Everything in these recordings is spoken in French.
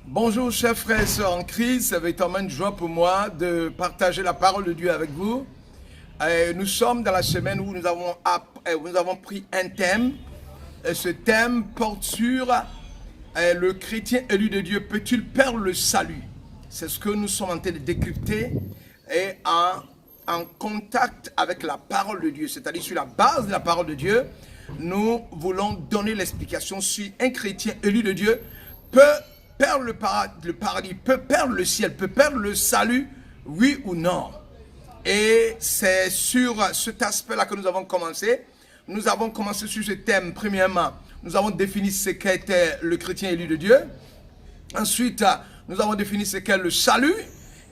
Bonjour chers frères et sœurs en Christ, c'est véritablement une joie pour moi de partager la parole de Dieu avec vous. Nous sommes dans la semaine où nous avons pris un thème. Ce thème porte sur le chrétien élu de Dieu peut-il perdre le salut? C'est ce que nous sommes en train de décrypter et en contact avec la parole de Dieu, c'est-à-dire sur la base de la parole de Dieu, nous voulons donner l'explication si un chrétien élu de Dieu peut perdre le paradis, peut perdre le ciel, peut perdre le salut, oui ou non. Et c'est sur cet aspect-là que nous avons commencé. Nous avons commencé sur ce thème. Premièrement, nous avons défini ce qu'était le chrétien élu de Dieu. Ensuite, nous avons défini ce qu'est le salut.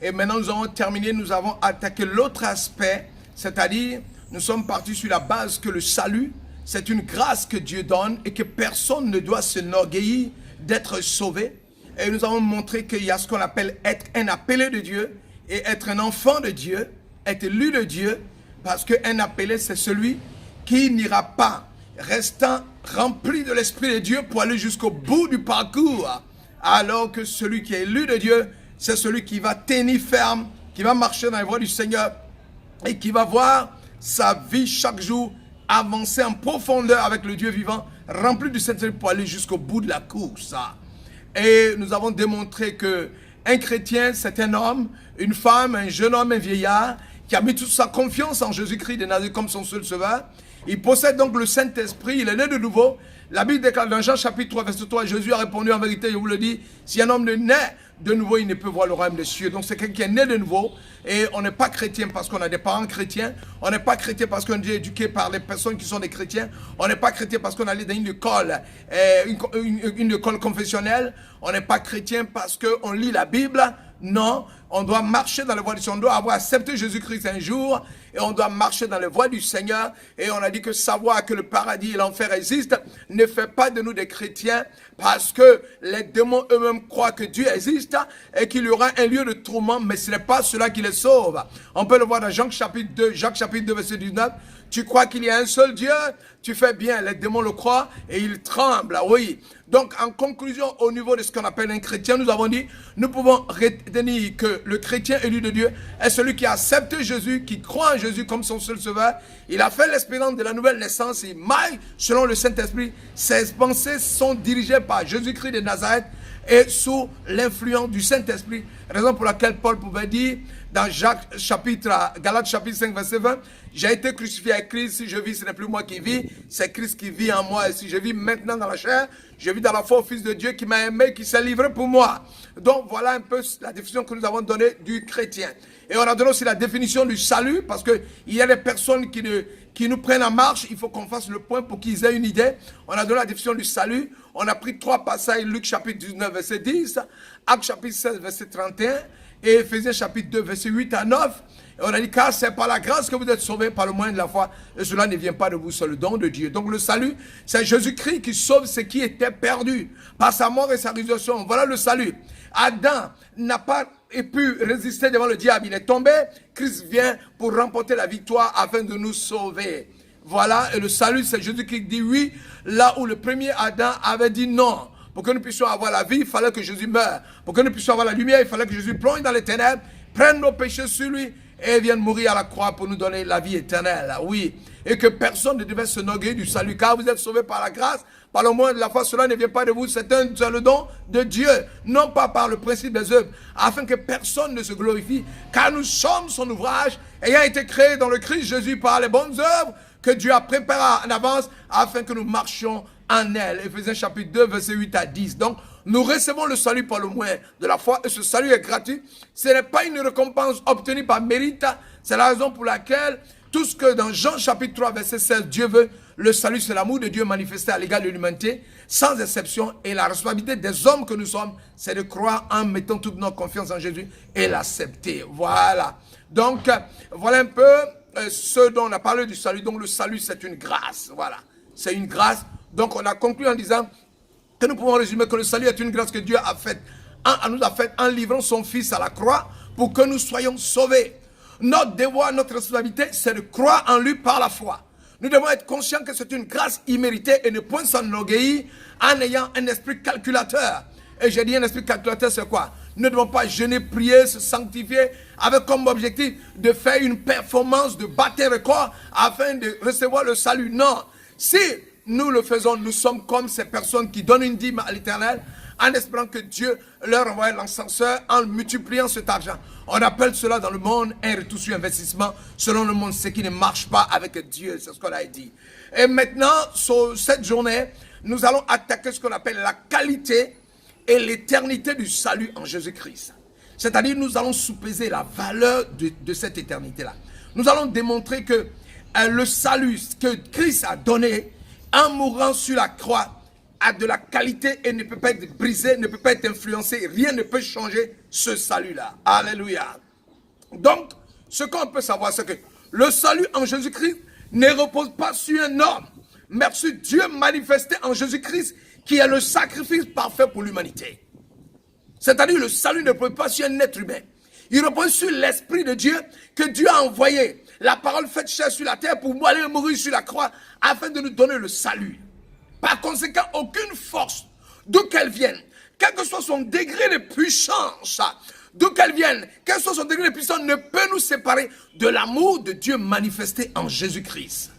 Et maintenant, nous avons terminé, nous avons attaqué l'autre aspect, c'est-à-dire, nous sommes partis sur la base que le salut, c'est une grâce que Dieu donne et que personne ne doit s'enorgueillir d'être sauvé. Et nous avons montré qu'il y a ce qu'on appelle être un appelé de Dieu et être un enfant de Dieu, être élu de Dieu, parce qu'un appelé, c'est celui qui n'ira pas restant rempli de l'Esprit de Dieu pour aller jusqu'au bout du parcours, alors que celui qui est élu de Dieu, c'est celui qui va tenir ferme, qui va marcher dans les voies du Seigneur et qui va voir sa vie chaque jour avancer en profondeur avec le Dieu vivant, rempli du Saint-Esprit pour aller jusqu'au bout de la course. Et nous avons démontré que un chrétien, c'est un homme, une femme, un jeune homme, un vieillard, qui a mis toute sa confiance en Jésus-Christ de Nazareth comme son seul sauveur. Il possède donc le Saint-Esprit, il est né de nouveau. La Bible déclare dans Jean chapitre 3, verset 3, Jésus a répondu en vérité, je vous le dis, si un homme ne naît de nouveau, il ne peut voir le royaume des cieux. Donc c'est quelqu'un qui est né de nouveau. Et on n'est pas chrétien parce qu'on a des parents chrétiens. On n'est pas chrétien parce qu'on est éduqué par les personnes qui sont des chrétiens. On n'est pas chrétien parce qu'on allait dans une école, une école confessionnelle. On n'est pas chrétien parce qu'on lit la Bible. Non, on doit marcher dans les voies du Seigneur. On doit avoir accepté Jésus-Christ un jour et on doit marcher dans les voies du Seigneur. Et on a dit que savoir que le paradis et l'enfer existent ne fait pas de nous des chrétiens parce que les démons eux-mêmes croient que Dieu existe et qu'il y aura un lieu de tourment, mais ce n'est pas cela qui les sauve. On peut le voir dans Jacques chapitre 2, verset 19. Tu crois qu'il y a un seul Dieu? Tu fais bien, les démons le croient et ils tremblent, oui. Donc, en conclusion, au niveau de ce qu'on appelle un chrétien, nous avons dit, nous pouvons retenir que le chrétien élu de Dieu est celui qui a accepté Jésus, qui croit en Jésus comme son seul sauveur. Il a fait l'expérience de la nouvelle naissance, il marche selon le Saint-Esprit. Ses pensées sont dirigées par Jésus-Christ de Nazareth et sous l'influence du Saint-Esprit. Raison pour laquelle Paul pouvait dire dans Galates chapitre 5, verset 20, j'ai été crucifié avec Christ, si je vis, ce n'est plus moi qui vis, c'est Christ qui vit en moi. Et si je vis maintenant dans la chair, je vis dans la foi au Fils de Dieu qui m'a aimé, qui s'est livré pour moi. Donc voilà un peu la définition que nous avons donnée du chrétien. Et on a donné aussi la définition du salut, parce qu'il y a des personnes qui nous prennent en marche, il faut qu'on fasse le point pour qu'ils aient une idée. On a donné la définition du salut, on a pris 3 passages, Luc chapitre 19, verset 10, Actes chapitre 16, verset 31, et Éphésiens chapitre 2, verset 8 à 9. Et on a dit, car c'est par la grâce que vous êtes sauvés par le moyen de la foi, et cela ne vient pas de vous, c'est le don de Dieu. Donc le salut, c'est Jésus-Christ qui sauve ce qui était perdu, par sa mort et sa résurrection. Voilà le salut. Adam n'a pas pu résister devant le diable, il est tombé, Christ vient pour remporter la victoire afin de nous sauver. Voilà, et le salut, c'est Jésus qui dit oui, là où le premier Adam avait dit non. Pour que nous puissions avoir la vie, il fallait que Jésus meure. Pour que nous puissions avoir la lumière, il fallait que Jésus plonge dans les ténèbres, prenne nos péchés sur lui et vienne mourir à la croix pour nous donner la vie éternelle. Oui. Et que personne ne devait se noguer du salut, car vous êtes sauvés par la grâce, par le moyen de la foi. Cela ne vient pas de vous, c'est le don de Dieu, non pas par le principe des œuvres, afin que personne ne se glorifie, car nous sommes son ouvrage, ayant été créé dans le Christ Jésus par les bonnes œuvres que Dieu a préparées en avance, afin que nous marchions en elle. Éphésiens chapitre 2, verset 8 à 10. Donc, nous recevons le salut par le moyen de la foi, et ce salut est gratuit. Ce n'est pas une récompense obtenue par mérite. C'est la raison pour laquelle tout ce que dans Jean chapitre 3, verset 16, Dieu veut, le salut, c'est l'amour de Dieu manifesté à l'égard de l'humanité, sans exception. Et la responsabilité des hommes que nous sommes, c'est de croire en mettant toute notre confiance en Jésus et l'accepter. Voilà. Donc, voilà un peu ce dont on a parlé du salut. Donc, le salut, c'est une grâce. Voilà. C'est une grâce. Donc, on a conclu en disant que nous pouvons résumer que le salut est une grâce que Dieu a faite, nous a faite en livrant son Fils à la croix pour que nous soyons sauvés. Notre devoir, notre responsabilité, c'est de croire en lui par la foi. Nous devons être conscients que c'est une grâce imméritée et ne point s'enorgueillir en ayant un esprit calculateur. Et j'ai dit un esprit calculateur, c'est quoi? Nous ne devons pas jeûner, prier, se sanctifier avec comme objectif de faire une performance, de battre un record afin de recevoir le salut. Non. Si nous le faisons, nous sommes comme ces personnes qui donnent une dîme à l'Éternel en espérant que Dieu leur envoie l'encenseur en multipliant cet argent. On appelle cela dans le monde un retour sur investissement. Selon le monde, ce qui ne marche pas avec Dieu, c'est ce qu'on a dit. Et maintenant, sur cette journée, nous allons attaquer ce qu'on appelle la qualité et l'éternité du salut en Jésus-Christ. C'est-à-dire, nous allons sous-peser la valeur de cette éternité-là. Nous allons démontrer que le salut que Christ a donné en mourant sur la croix a de la qualité et ne peut pas être brisé, ne peut pas être influencé. Rien ne peut changer ce salut-là. Alléluia. Donc, ce qu'on peut savoir, c'est que le salut en Jésus-Christ ne repose pas sur un homme, mais sur Dieu manifesté en Jésus-Christ, qui est le sacrifice parfait pour l'humanité. C'est-à-dire, le salut ne repose pas sur un être humain. Il repose sur l'Esprit de Dieu que Dieu a envoyé. La parole faite chair sur la terre pour aller mourir sur la croix afin de nous donner le salut. Par conséquent, aucune force, d'où qu'elle vienne, quel que soit son degré de puissance, d'où qu'elle vienne, quel que soit son degré de puissance, ne peut nous séparer de l'amour de Dieu manifesté en Jésus-Christ.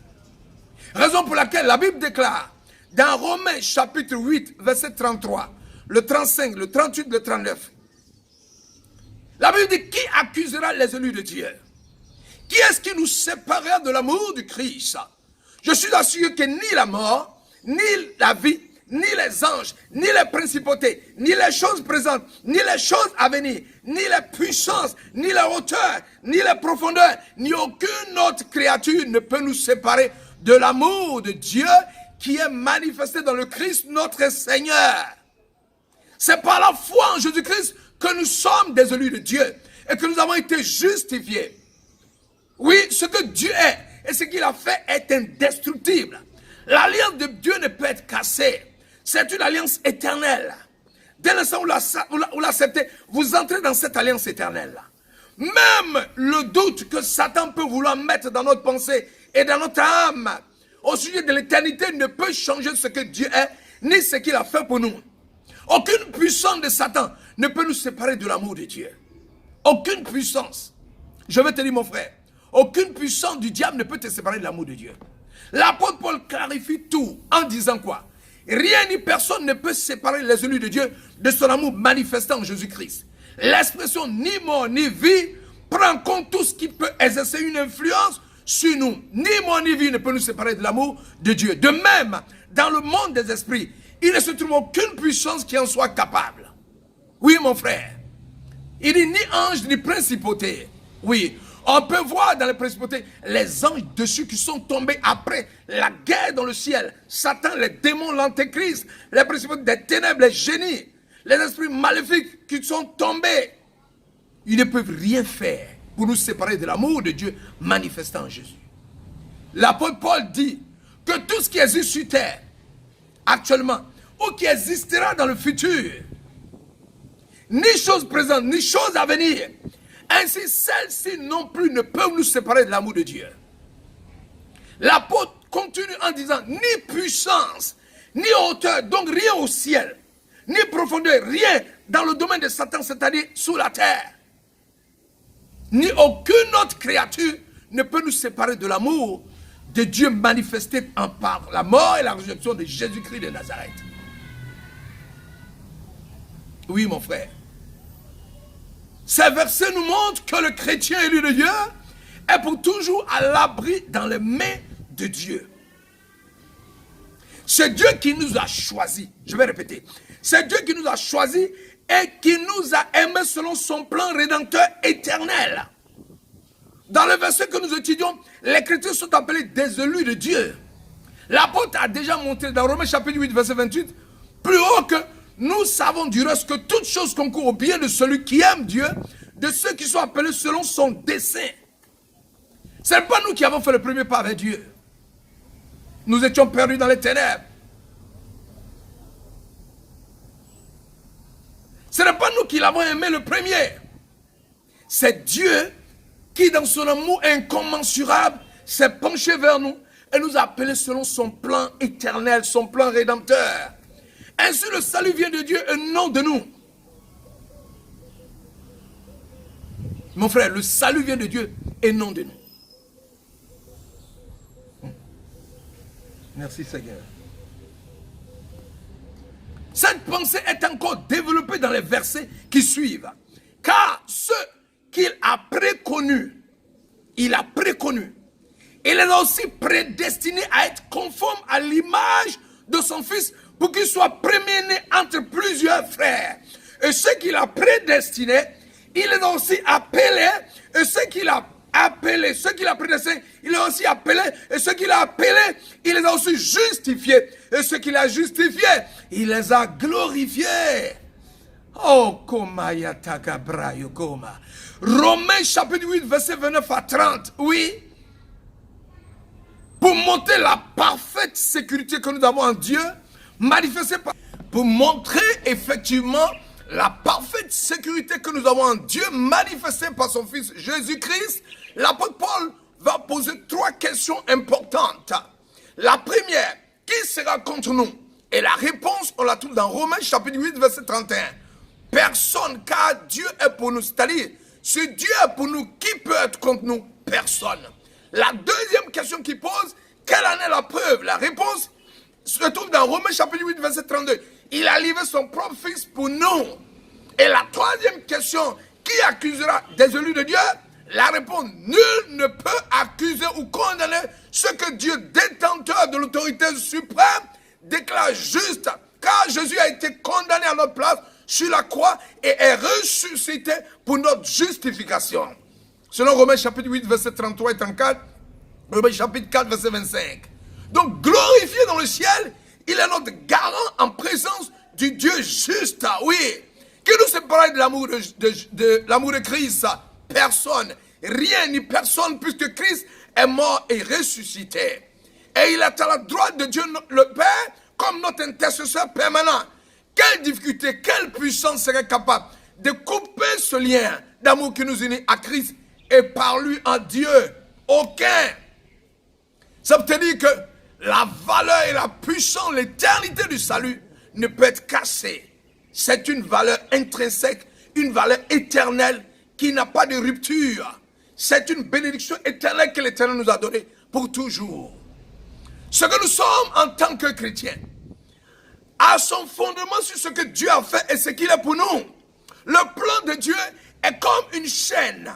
Raison pour laquelle la Bible déclare, dans Romains chapitre 8, verset 33, le 35, le 38, le 39, la Bible dit, qui accusera les élus de Dieu? Qui est-ce qui nous séparera de l'amour du Christ? Je suis assuré que ni la mort, ni la vie, ni les anges, ni les principautés, ni les choses présentes, ni les choses à venir, ni les puissances, ni la hauteur, ni les profondeurs, ni aucune autre créature ne peut nous séparer de l'amour de Dieu qui est manifesté dans le Christ notre Seigneur. C'est par la foi en Jésus-Christ que nous sommes des élus de Dieu et que nous avons été justifiés. Oui, ce que Dieu est et ce qu'il a fait est indestructible. L'alliance de Dieu ne peut être cassée. C'est une alliance éternelle. Dès l'instant où vous l'acceptez, vous entrez dans cette alliance éternelle. Même le doute que Satan peut vouloir mettre dans notre pensée et dans notre âme au sujet de l'éternité ne peut changer ce que Dieu est, ni ce qu'il a fait pour nous. Aucune puissance de Satan ne peut nous séparer de l'amour de Dieu. Aucune puissance. Je vais te dire, mon frère, aucune puissance du diable ne peut te séparer de l'amour de Dieu. L'apôtre Paul clarifie tout en disant quoi? Rien ni personne ne peut séparer les élus de Dieu de son amour manifesté en Jésus-Christ. L'expression ni mort ni vie prend en compte tout ce qui peut exercer une influence sur nous. Ni mort ni vie ne peut nous séparer de l'amour de Dieu. De même, dans le monde des esprits, il ne se trouve aucune puissance qui en soit capable. Oui, mon frère. Il dit ni ange ni principauté. Oui. On peut voir dans les principautés les anges dessus qui sont tombés après la guerre dans le ciel. Satan, les démons, l'antéchrist, les principautés des ténèbres, les génies, les esprits maléfiques qui sont tombés. Ils ne peuvent rien faire pour nous séparer de l'amour de Dieu manifesté en Jésus. L'apôtre Paul dit que tout ce qui existe sur terre actuellement ou qui existera dans le futur, ni chose présente, ni chose à venir, ainsi, celles-ci non plus ne peuvent nous séparer de l'amour de Dieu. L'apôtre continue en disant, ni puissance, ni hauteur, donc rien au ciel, ni profondeur, rien dans le domaine de Satan, c'est-à-dire sous la terre, ni aucune autre créature ne peut nous séparer de l'amour de Dieu manifesté par la mort et la résurrection de Jésus-Christ de Nazareth. Oui, mon frère. Ces versets nous montrent que le chrétien élu de Dieu est pour toujours à l'abri dans les mains de Dieu. C'est Dieu qui nous a choisis. Je vais répéter. C'est Dieu qui nous a choisis et qui nous a aimés selon son plan rédempteur éternel. Dans le verset que nous étudions, les chrétiens sont appelés des élus de Dieu. L'apôtre a déjà montré dans Romains chapitre 8, verset 28, plus haut que nous savons du reste que toute chose concourt au bien de celui qui aime Dieu, de ceux qui sont appelés selon son dessein. Ce n'est pas nous qui avons fait le premier pas avec Dieu. Nous étions perdus dans les ténèbres. Ce n'est pas nous qui l'avons aimé le premier. C'est Dieu qui, dans son amour incommensurable, s'est penché vers nous et nous a appelés selon son plan éternel, son plan rédempteur. Ainsi le salut vient de Dieu et non de nous. Mon frère, le salut vient de Dieu et non de nous. Merci Seigneur. Cette pensée est encore développée dans les versets qui suivent. Car ceux qu'il a préconnus, il a préconnus. Il est aussi prédestiné à être conforme à l'image de son fils pour qu'il soit premier-né entre plusieurs frères. Et ceux qu'il a prédestinés, il les a aussi appelés. Et ceux qu'il a appelés, ceux qu'il a prédestinés, il les a aussi appelés. Et ceux qu'il a appelés, il les a aussi justifiés. Et ceux qu'il a justifiés, il les a glorifiés. Oh, koma yataka brayo koma. Romains chapitre 8, verset 29 à 30. Oui. Pour montrer la parfaite sécurité que nous avons en Dieu, manifestée par... Pour montrer effectivement la parfaite sécurité que nous avons en Dieu, manifestée par son Fils Jésus-Christ, l'apôtre Paul va poser 3 questions importantes. La première, qui sera contre nous? Et la réponse, on la trouve dans Romains chapitre 8, verset 31. Personne, car Dieu est pour nous. C'est-à-dire, si Dieu est pour nous, qui peut être contre nous? Personne. La deuxième question qu'il pose, quelle en est la preuve? La réponse se trouve dans Romains chapitre 8, verset 32. Il a livré son propre fils pour nous. Et la troisième question, qui accusera des élus de Dieu? La réponse, nul ne peut accuser ou condamner ce que Dieu, détenteur de l'autorité suprême, déclare juste. Car Jésus a été condamné à notre place sur la croix et est ressuscité pour notre justification. Selon Romains chapitre 8, verset 33 et 34, Romains chapitre 4, verset 25. Donc, glorifié dans le ciel, il est notre garant en présence du Dieu juste. Oui. Qui nous sépare de l'amour de l'amour de Christ? Personne. Rien ni personne, puisque Christ est mort et ressuscité. Et il est à la droite de Dieu le Père comme notre intercesseur permanent. Quelle difficulté, quelle puissance serait capable de couper ce lien d'amour qui nous unit à Christ et par lui en Dieu? Aucun. Ça veut dire que la valeur et la puissance, l'éternité du salut ne peut être cassée. C'est une valeur intrinsèque, une valeur éternelle qui n'a pas de rupture. C'est une bénédiction éternelle que l'Éternel nous a donnée pour toujours. Ce que nous sommes en tant que chrétiens a son fondement sur ce que Dieu a fait et ce qu'il est pour nous. Le plan de Dieu est comme une chaîne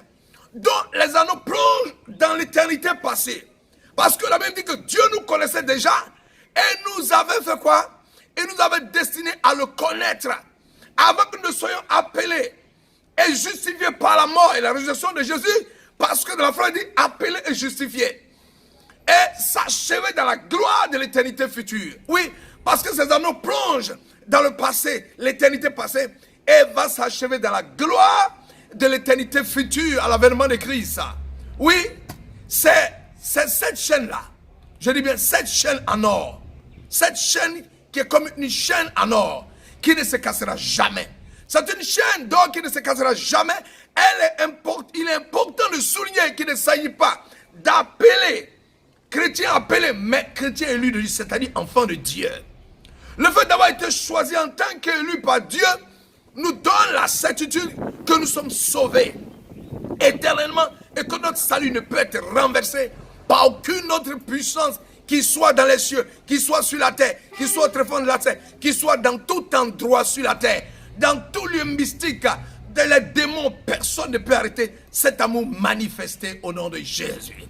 dont les anneaux plongent dans l'éternité passée. Parce que la Bible dit que Dieu nous connaissait déjà et nous avait fait quoi? Et nous avait destiné à le connaître avant que nous soyons appelés et justifiés par la mort et la résurrection de Jésus. Parce que dans la phrase dit appelés et justifiés. Et s'achever dans la gloire de l'éternité future. Oui, parce que ces anneaux plongent dans le passé, l'éternité passée, et va s'achever dans la gloire de l'éternité future à l'avènement de Christ. Oui, c'est cette chaîne-là. Je dis bien cette chaîne en or. Cette chaîne qui est comme une chaîne en or, qui ne se cassera jamais. C'est une chaîne d'or qui ne se cassera jamais. Il est important de souligner qu'il ne s'agit pas d'appeler chrétien appelé, mais chrétien élu de Dieu, c'est-à-dire enfant de Dieu. Le fait d'avoir été choisi en tant qu'élu par Dieu nous donne la certitude que nous sommes sauvés éternellement et que notre salut ne peut être renversé par aucune autre puissance qui soit dans les cieux, qui soit sur la terre, qui soit au tréfonds de la terre, qui soit dans tout endroit sur la terre, dans tout lieu mystique, dans les démons, personne ne peut arrêter cet amour manifesté au nom de Jésus.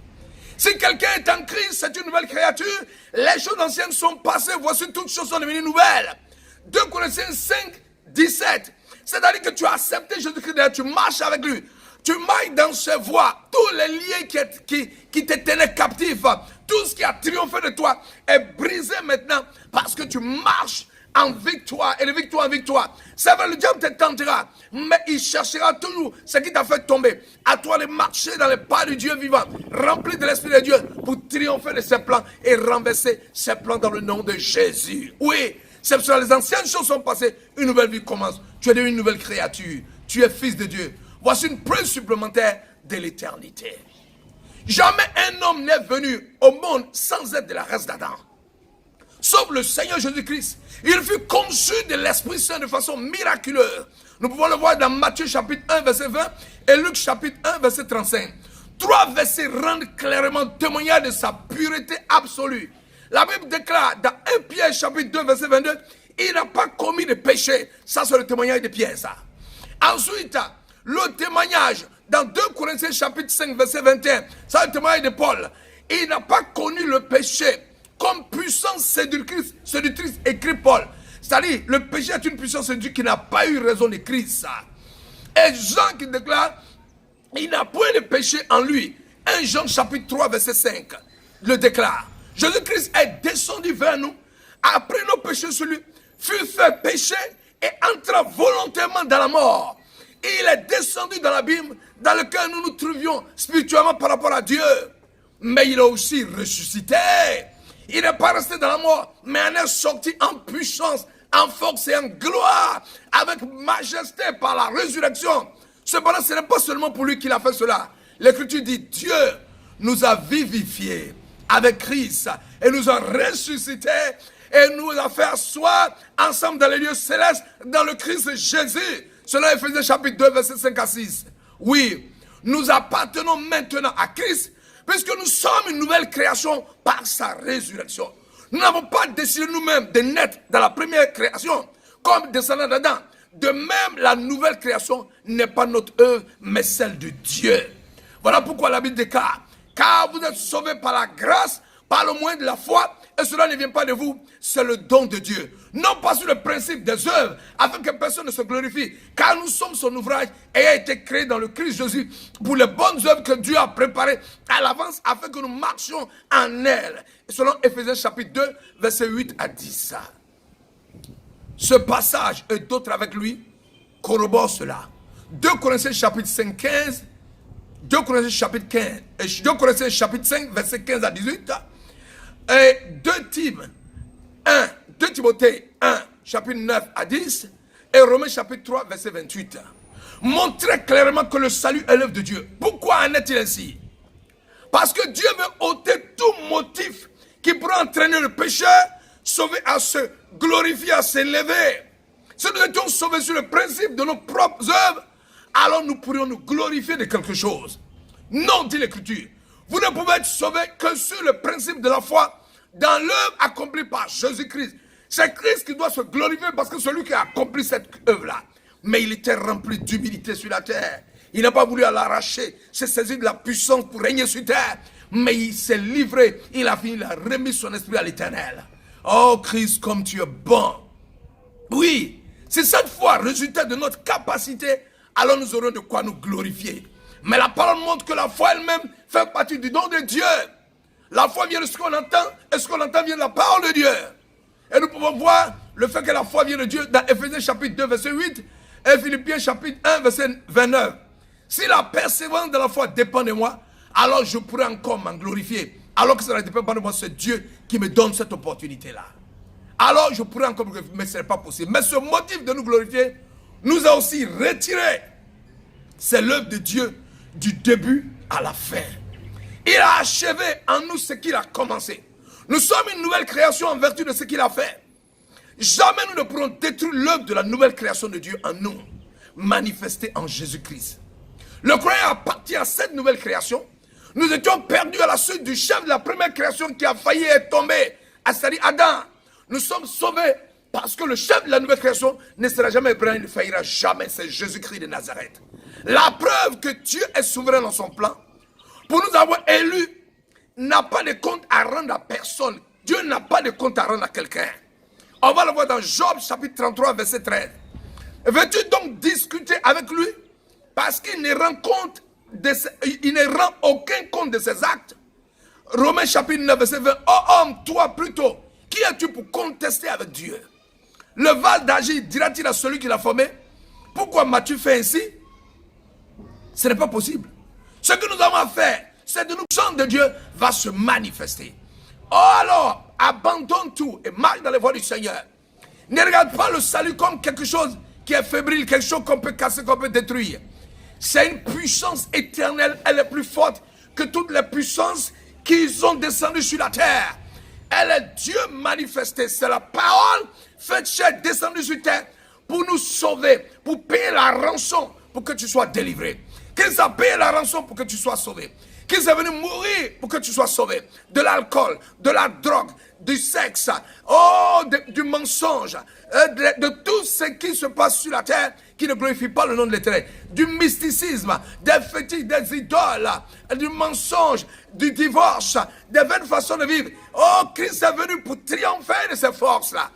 Si quelqu'un est en Christ, c'est une nouvelle créature. Les choses anciennes sont passées. Voici toutes choses sont devenues nouvelles. 2 Corinthiens 5, 17. C'est-à-dire que tu as accepté Jésus-Christ, tu marches avec lui. Tu marches dans ses voies. Tous les liens qui te tenaient captif, tout ce qui a triomphé de toi est brisé maintenant parce que tu marches en victoire et de victoire en victoire. C'est vrai, le diable te tentera, mais il cherchera toujours ce qui t'a fait tomber. À toi de marcher dans les pas du Dieu vivant, rempli de l'Esprit de Dieu, pour triompher de ses plans et renverser ses plans dans le nom de Jésus. Oui, c'est parce que les anciennes choses sont passées, une nouvelle vie commence. Tu es devenu une nouvelle créature, tu es fils de Dieu. Voici une preuve supplémentaire de l'éternité. Jamais un homme n'est venu au monde sans être de la race d'Adam. sauf le Seigneur Jésus-Christ. Il fut conçu de l'Esprit Saint de façon miraculeuse. Nous pouvons le voir dans Matthieu chapitre 1, verset 20 et Luc chapitre 1, verset 35. 3 versets rendent clairement témoignage de sa pureté absolue. La Bible déclare dans 1 Pierre chapitre 2, verset 22, il n'a pas commis de péché. Ça, c'est le témoignage de Pierre, ça. Ensuite, le témoignage dans 2 Corinthiens chapitre 5, verset 21, ça, c'est le témoignage de Paul. Il n'a pas connu le péché comme puissance séductrice, écrit Paul. C'est-à-dire, le péché est une puissance séductrice qui n'a pas eu raison d'écrire ça. Et Jean qui déclare, il n'a point de péché en lui. 1 Jean chapitre 3, verset 5, le déclare. Jésus-Christ est descendu vers nous, a pris nos péchés sur lui, fut fait péché et entra volontairement dans la mort. Et il est descendu dans l'abîme dans lequel nous nous trouvions spirituellement par rapport à Dieu. Mais il a aussi ressuscité. Il n'est pas resté dans la mort, mais en est sorti en puissance, en force et en gloire, avec majesté par la résurrection. Cependant, ce n'est pas seulement pour lui qu'il a fait cela. L'Écriture dit, Dieu nous a vivifiés avec Christ et nous a ressuscités et nous a fait asseoir ensemble dans les lieux célestes dans le Christ Jésus. Cela est Éphésiens chapitre 2, versets 5 à 6. Oui, nous appartenons maintenant à Christ puisque nous sommes une nouvelle création par sa résurrection. Nous n'avons pas décidé nous-mêmes de naître dans la première création comme descendants d'Adam. De même, la nouvelle création n'est pas notre œuvre, mais celle de Dieu. Voilà pourquoi la Bible déclare, car vous êtes sauvés par la grâce, par le moyen de la foi, et cela ne vient pas de vous, c'est le don de Dieu. Non pas sur le principe des œuvres, afin que personne ne se glorifie, car nous sommes son ouvrage ayant été créé dans le Christ Jésus pour les bonnes œuvres que Dieu a préparées à l'avance, afin que nous marchions en elles. Selon Éphésiens chapitre 2, versets 8 à 10. Ce passage et d'autres avec lui corroborent cela. 2 Corinthiens chapitre 5, 15, 2 Corinthiens chapitre 15, et 2 Corinthiens chapitre 5, versets 15 à 18, et 2 Timothée 1, chapitre 9 à 10, et Romains chapitre 3, verset 28, montrent très clairement que le salut est l'œuvre de Dieu. Pourquoi en est-il ainsi? Parce que Dieu veut ôter tout motif qui pourrait entraîner le pécheur, sauver à se glorifier, à s'élever. Si nous étions sauvés sur le principe de nos propres œuvres, alors nous pourrions nous glorifier de quelque chose. Non, dit l'Écriture. Vous ne pouvez être sauvés que sur le principe de la foi dans l'œuvre accomplie par Jésus-Christ. C'est Christ qui doit se glorifier parce que c'est lui qui a accompli cette œuvre-là. Mais il était rempli d'humilité sur la terre. Il n'a pas voulu l'arracher, s'est saisi de la puissance pour régner sur terre. Mais il s'est livré, il a fini, il a remis son esprit à l'Éternel. Oh Christ, comme tu es bon. Oui, c'est cette foi, résultat de notre capacité, alors nous aurons de quoi nous glorifier. Mais la parole montre que la foi elle-même fait partie du don de Dieu. La foi vient de ce qu'on entend, et ce qu'on entend vient de la parole de Dieu. Et nous pouvons voir le fait que la foi vient de Dieu dans Éphésiens chapitre 2, verset 8, et Philippiens chapitre 1, verset 29. Si la persévérance de la foi dépend de moi, alors je pourrais encore m'en glorifier. Alors que ça ne dépend pas de moi, c'est Dieu qui me donne cette opportunité-là. Alors je pourrais encore me glorifier, mais ce n'est pas possible. Mais ce motif de nous glorifier nous a aussi retiré. C'est l'œuvre de Dieu du début à la fin. Il a achevé en nous ce qu'il a commencé. Nous sommes une nouvelle création en vertu de ce qu'il a fait. Jamais nous ne pourrons détruire l'œuvre de la nouvelle création de Dieu en nous, manifestée en Jésus-Christ. Le croyant appartient à cette nouvelle création. Nous étions perdus à la suite du chef de la première création qui a failli être tombé, c'est-à-dire Adam. Nous sommes sauvés parce que le chef de la nouvelle création ne sera jamais ébranlé, il ne faillira jamais, c'est Jésus-Christ de Nazareth. La preuve que Dieu est souverain dans son plan, pour nous avoir élus, n'a pas de compte à rendre à personne. Dieu n'a pas de compte à rendre à quelqu'un. On va le voir dans Job chapitre 33, verset 13. Veux-tu donc discuter avec lui parce qu'il ne rend aucun compte de ses actes? Romains chapitre 9, verset 20. Oh homme, toi plutôt, qui es-tu pour contester avec Dieu? Le val d'agir dira-t-il à celui qui l'a formé? Pourquoi m'as-tu fait ainsi? Ce n'est pas possible. Ce que nous avons à faire, c'est de nous, le sang de Dieu va se manifester. Oh alors, abandonne tout et marche dans les voies du Seigneur. Ne regarde pas le salut comme quelque chose qui est fébrile, quelque chose qu'on peut casser, qu'on peut détruire. C'est une puissance éternelle, elle est plus forte que toutes les puissances qui sont descendues sur la terre. Elle est Dieu manifesté. C'est la parole faite chair descendue sur terre pour nous sauver, pour payer la rançon pour que tu sois délivré. Christ a payé la rançon pour que tu sois sauvé. Christ est venu mourir pour que tu sois sauvé. De l'alcool, de la drogue, du sexe, du mensonge, de tout ce qui se passe sur la terre qui ne glorifie pas le nom de l'Éternel. Du mysticisme, des fétiches, des idoles, du mensonge, du divorce, des vaines façons de vivre. Oh, Christ est venu pour triompher de ces forces-là.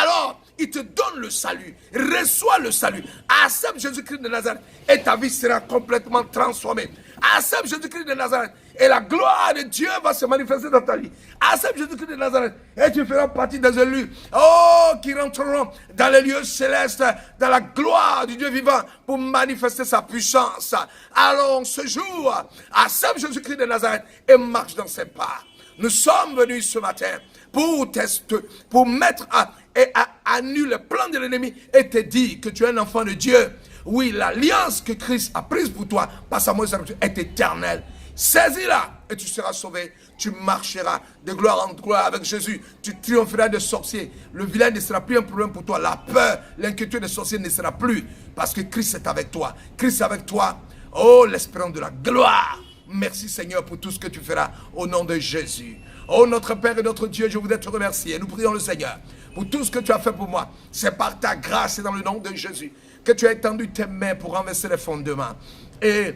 Alors, il te donne le salut. Reçois le salut. Accepte Jésus-Christ de Nazareth et ta vie sera complètement transformée. Accepte Jésus-Christ de Nazareth et la gloire de Dieu va se manifester dans ta vie. Accepte Jésus-Christ de Nazareth et tu feras partie des élus. Oh, qui rentreront dans les lieux célestes, dans la gloire du Dieu vivant pour manifester sa puissance. Alors, ce jour, accepte Jésus-Christ de Nazareth et marche dans ses pas. Nous sommes venus ce matin pour mettre à nu le plan de l'ennemi et te dire que tu es un enfant de Dieu. Oui, l'alliance que Christ a prise pour toi par sa mort est éternelle. Saisis-la et tu seras sauvé. Tu marcheras de gloire en gloire avec Jésus. Tu triompheras des sorciers. Le vilain ne sera plus un problème pour toi. La peur, l'inquiétude des sorciers ne sera plus parce que Christ est avec toi. Christ est avec toi. Oh, l'espérance de la gloire. Merci Seigneur pour tout ce que tu feras au nom de Jésus. Oh notre Père et notre Dieu, je voudrais te remercier. Nous prions le Seigneur pour tout ce que tu as fait pour moi. C'est par ta grâce et dans le nom de Jésus que tu as étendu tes mains pour renverser les fondements. Et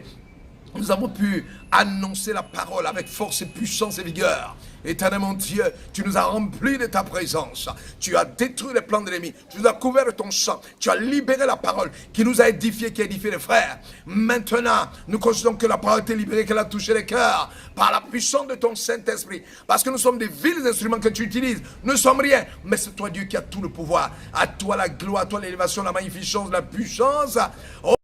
nous avons pu annoncer la parole avec force et puissance et vigueur. Éternel mon Dieu, tu nous as remplis de ta présence. Tu as détruit les plans de l'ennemi. Tu nous as couverts de ton sang. Tu as libéré la parole qui nous a édifiés, qui a édifié les frères. Maintenant, nous considérons que la parole est libérée, qu'elle a touché les cœurs par la puissance de ton Saint-Esprit. Parce que nous sommes des vils instruments que tu utilises. Nous ne sommes rien. Mais c'est toi Dieu qui a tout le pouvoir. À toi la gloire, à toi l'élévation, la magnificence, la puissance.